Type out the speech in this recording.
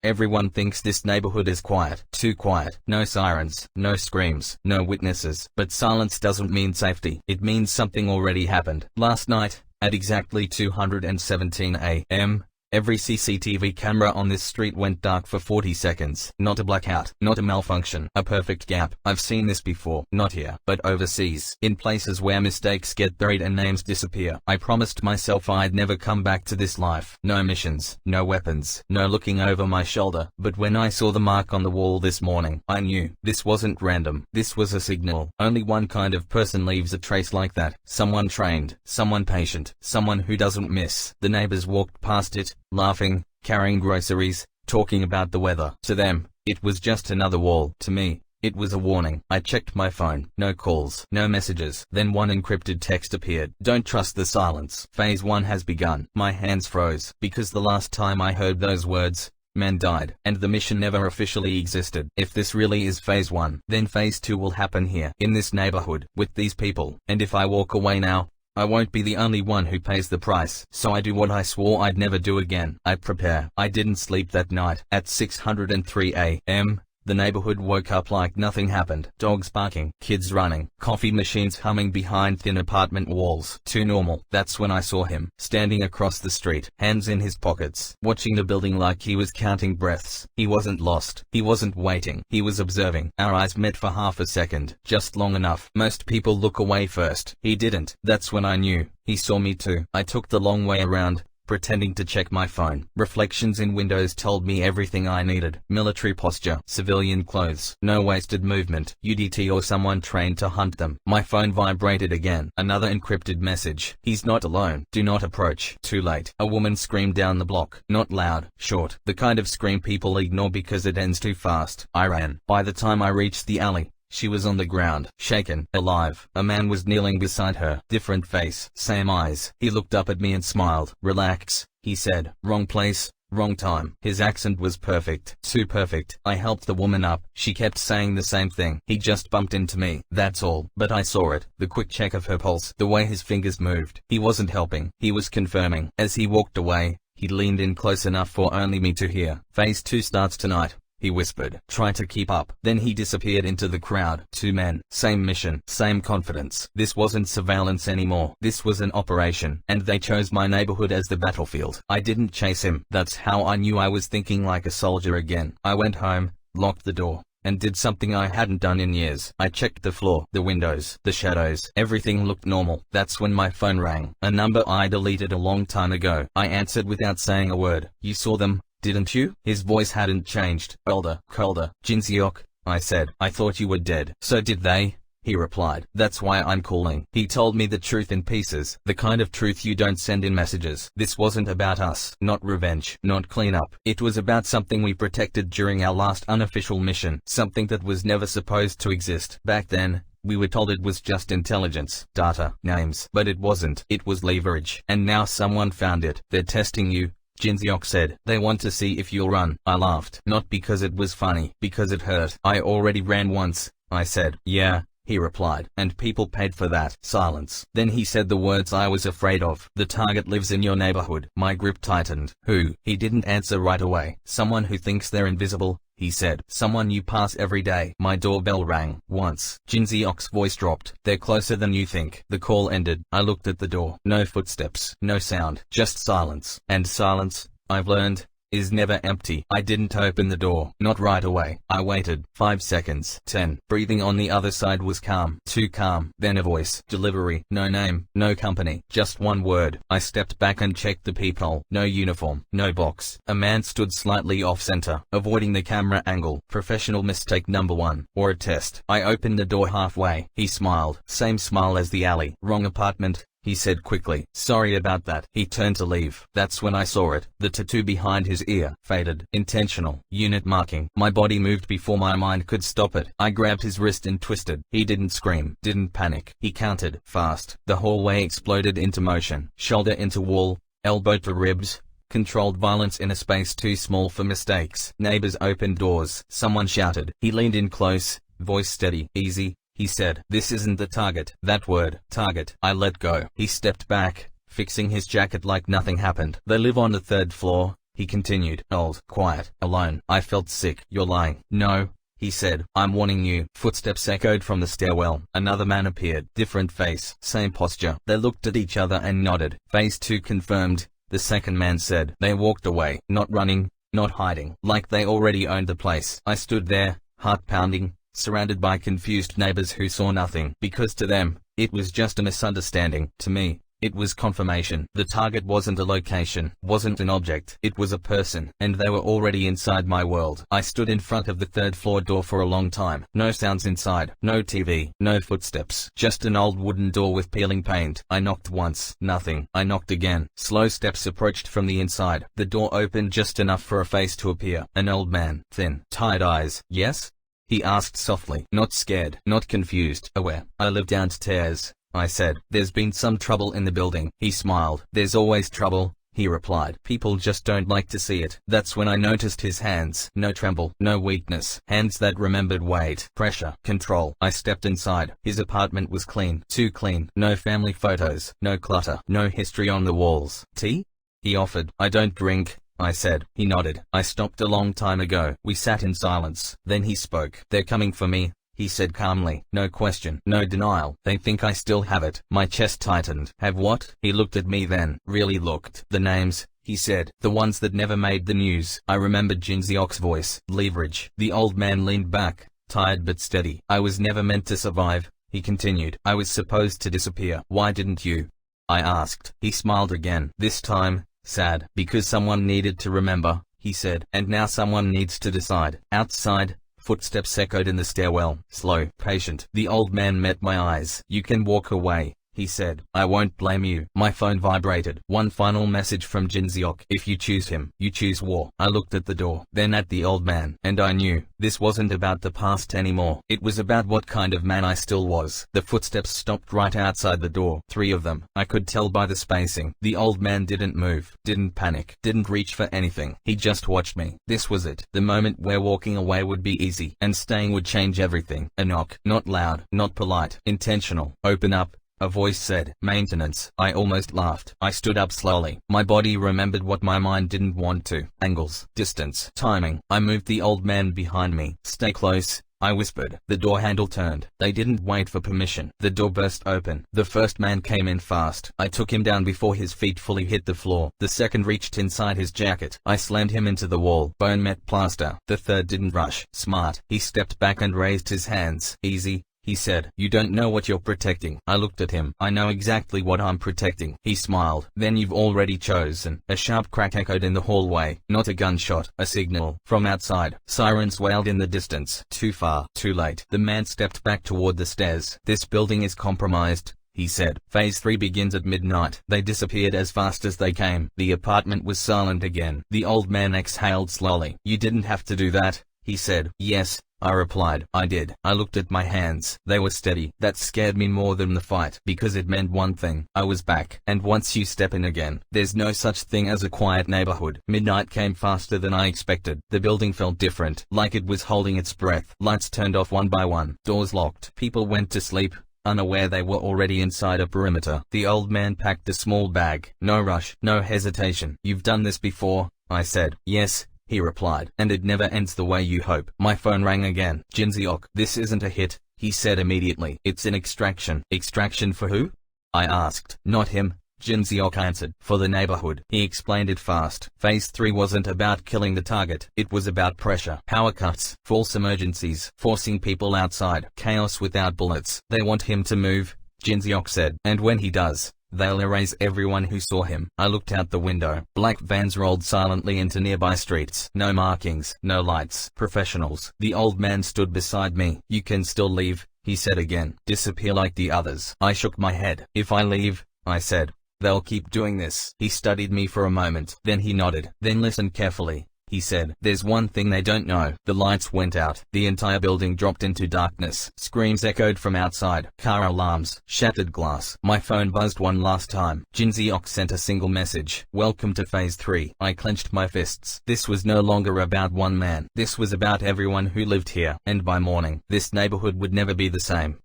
Everyone thinks this neighborhood is quiet, too quiet. No sirens, no screams, no witnesses. But silence doesn't mean safety. It means something already happened. Last night, at exactly 2:17 a.m., every CCTV camera on this street went dark for 40 seconds. Not a blackout, not a malfunction, a perfect gap. I've seen this before, not here, but overseas, in places where mistakes get buried and names disappear. I promised myself I'd never come back to this life. No missions, no weapons, no looking over my shoulder. But when I saw the mark on the wall this morning, I knew this wasn't random. This was a signal. Only one kind of person leaves a trace like that. Someone trained, someone patient, someone who doesn't miss. The neighbors walked past it, laughing, carrying groceries, talking about the weather. To them, it was just another wall. To me, it was a warning. I checked my phone. No calls, no messages. Then one encrypted text appeared. Don't trust the silence. Phase 1 has begun. My hands froze, because the last time I heard those words, men died, and the mission never officially existed. If this really is phase 1, then phase 2 will happen here, in this neighborhood, with these people. And if I walk away now, I won't be the only one who pays the price. So I do what I swore I'd never do again. I prepare. I didn't sleep that night. At 6:03 a.m., the neighborhood woke up like nothing happened. Dogs barking, kids running, coffee machines humming behind thin apartment walls. Too normal. That's when I saw him, standing across the street, hands in his pockets, watching the building like he was counting breaths. He wasn't lost. He wasn't waiting. He was observing. Our eyes met for half a second, just long enough. Most people look away first. He didn't. That's when I knew. He saw me too. I took the long way around, pretending to check my phone. Reflections in windows told me everything I needed. Military posture, civilian clothes, no wasted movement, UDT or someone trained to hunt them. My phone vibrated again. Another encrypted message. He's not alone. Do not approach. Too late. A woman screamed down the block. Not loud, short. The kind of scream people ignore because it ends too fast. I ran. By the time I reached the alley, she was on the ground, shaken, alive. A man was kneeling beside her. Different face, same eyes. He looked up at me and smiled. Relax, he said. Wrong place, wrong time. His accent was perfect. Too perfect. I helped the woman up. She kept saying the same thing. He just bumped into me. That's all. But I saw it. The quick check of her pulse. The way his fingers moved. He wasn't helping. He was confirming. As he walked away, he leaned in close enough for only me to hear. Phase 2 starts tonight, he whispered. Try to keep up. Then he disappeared into the crowd. 2 men, same mission, same confidence. This wasn't surveillance anymore. This was an operation, and they chose my neighborhood as the battlefield. I didn't chase him. That's how I knew I was thinking like a soldier again. I went home, locked the door, and did something I hadn't done in years. I checked the floor, the windows, the shadows. Everything looked normal. That's when my phone rang. A number I deleted a long time ago. I answered without saying a word. You saw them, didn't you? His voice hadn't changed. Colder, colder. Jinseok, I said. I thought you were dead. So did they? He replied. That's why I'm calling. He told me the truth in pieces. The kind of truth you don't send in messages. This wasn't about us. Not revenge. Not cleanup. It was about something we protected during our last unofficial mission. Something that was never supposed to exist. Back then, we were told it was just intelligence, data, names. But it wasn't. It was leverage. And now someone found it. They're testing you, Jinseok said. They want to see if you'll run. I laughed. Not because it was funny, because it hurt. I already ran once, I said. Yeah, he replied. And people paid for that. Silence. Then he said the words I was afraid of. The target lives in your neighborhood. My grip tightened. Who? He didn't answer right away. Someone who thinks they're invisible, he said. Someone you pass every day. My doorbell rang. Once. Jinseok's voice dropped. They're closer than you think. The call ended. I looked at the door. No footsteps. No sound. Just silence. And silence, I've learned, is never empty. I didn't open the door. Not right away. I waited. 5 seconds. 10. Breathing on the other side was calm. Too calm. Then a voice. Delivery. No name. No company. Just one word. I stepped back and checked the peephole. No uniform. No box. A man stood slightly off-center, avoiding the camera angle. Professional mistake number 1. Or a test. I opened the door halfway. He smiled. Same smile as the alley. Wrong apartment, he said quickly. Sorry about that. He turned to leave. That's when I saw it. The tattoo behind his ear. Faded. Intentional. Unit marking. My body moved before my mind could stop it. I grabbed his wrist and twisted. He didn't scream. Didn't panic. He counted. Fast. The hallway exploded into motion. Shoulder into wall. Elbow to ribs. Controlled violence in a space too small for mistakes. Neighbors opened doors. Someone shouted. He leaned in close. Voice steady. Easy. He said, this isn't the target. That word, target. I let go. He stepped back, fixing his jacket like nothing happened. They live on the 3rd floor, he continued. Old, quiet, alone. I felt sick. You're lying. No, he said. I'm warning you. Footsteps echoed from the stairwell. Another man appeared. Different face. Same posture. They looked at each other and nodded. Phase 2 confirmed, the second man said. They walked away. Not running, not hiding. Like they already owned the place. I stood there, heart pounding, surrounded by confused neighbors who saw nothing. Because to them, it was just a misunderstanding. To me, it was confirmation. The target wasn't a location, wasn't an object, it was a person, and they were already inside my world. I stood in front of the third floor door for a long time. No sounds inside, no TV, no footsteps, just an old wooden door with peeling paint. I knocked once, nothing. I knocked again. Slow steps approached from the inside. The door opened just enough for a face to appear. An old man, thin, tired eyes. Yes? He asked softly, not scared, not confused, aware. I live downstairs, I said. There's been some trouble in the building. He smiled. There's always trouble, he replied. People just don't like to see it. That's when I noticed his hands. No tremble, no weakness. Hands that remembered weight, pressure, control. I stepped inside. His apartment was clean. Too clean. No family photos, no clutter, no history on the walls. Tea? He offered. I don't drink, I said. He nodded. I stopped a long time ago. We sat in silence. Then he spoke. They're coming for me, he said calmly. No question, no denial. They think I still have it. My chest tightened. Have what? He looked at me then. Really looked. The names, he said. The ones that never made the news. I remembered Jinziok's voice. Leverage. The old man leaned back, tired but steady. I was never meant to survive, he continued. I was supposed to disappear. Why didn't you? I asked. He smiled again. This time, sad. Because someone needed to remember, he said. And now someone needs to decide. Outside, footsteps echoed in the stairwell. Slow, patient. The old man met my eyes. You can walk away, he said. I won't blame you. My phone vibrated. One final message from Jinziok. If you choose him, you choose war. I looked at the door, then at the old man, and I knew, this wasn't about the past anymore. It was about what kind of man I still was. The footsteps stopped right outside the door. 3 of them. I could tell by the spacing. The old man didn't move, didn't panic, didn't reach for anything. He just watched me. This was it. The moment where walking away would be easy, and staying would change everything. A knock. Not loud, not polite. Intentional. Open up. A voice said, maintenance. I almost laughed. I stood up slowly. My body remembered what my mind didn't want to. Angles, distance, timing. I moved the old man behind me. Stay close, I whispered. The door handle turned. They didn't wait for permission. The door burst open. The first man came in fast. I took him down before his feet fully hit the floor. The second reached inside his jacket. I slammed him into the wall. Bone met plaster. The third didn't rush. Smart. He stepped back and raised his hands. Easy, he said. You don't know what you're protecting. I looked at him. I know exactly what I'm protecting. He smiled. Then you've already chosen. A sharp crack echoed in the hallway. Not a gunshot. A signal. From outside. Sirens wailed in the distance. Too far. Too late. The man stepped back toward the stairs. This building is compromised, he said. Phase 3 begins at midnight. They disappeared as fast as they came. The apartment was silent again. The old man exhaled slowly. You didn't have to do that, he said. Yes, I replied. I did. I looked at my hands. They were steady. That scared me more than the fight, because it meant one thing. I was back. And once you step in again, there's no such thing as a quiet neighborhood. Midnight came faster than I expected. The building felt different, like it was holding its breath. Lights turned off one by one. Doors locked. People went to sleep, unaware they were already inside a perimeter. The old man packed a small bag. No rush, no hesitation. You've done this before, I said. Yes, he replied. And it never ends the way you hope. My phone rang again. Jinziok. This isn't a hit, he said immediately. It's an extraction. Extraction for who? I asked. Not him, Jinziok answered. For the neighborhood. He explained it fast. Phase 3 wasn't about killing the target. It was about pressure. Power cuts. False emergencies. Forcing people outside. Chaos without bullets. They want him to move, Jinziok said. And when he does, they'll erase everyone who saw him. I looked out the window. Black vans rolled silently into nearby streets. No markings, no lights. Professionals. The old man stood beside me. You can still leave, he said again. Disappear like the others. I shook my head. If I leave, I said, they'll keep doing this. He studied me for a moment. Then he nodded. Then listen carefully, he said. There's one thing they don't know. The lights went out. The entire building dropped into darkness. Screams echoed from outside. Car alarms. Shattered glass. My phone buzzed one last time. Jinziok sent a single message. Welcome to Phase 3. I clenched my fists. This was no longer about one man. This was about everyone who lived here. And by morning, this neighborhood would never be the same.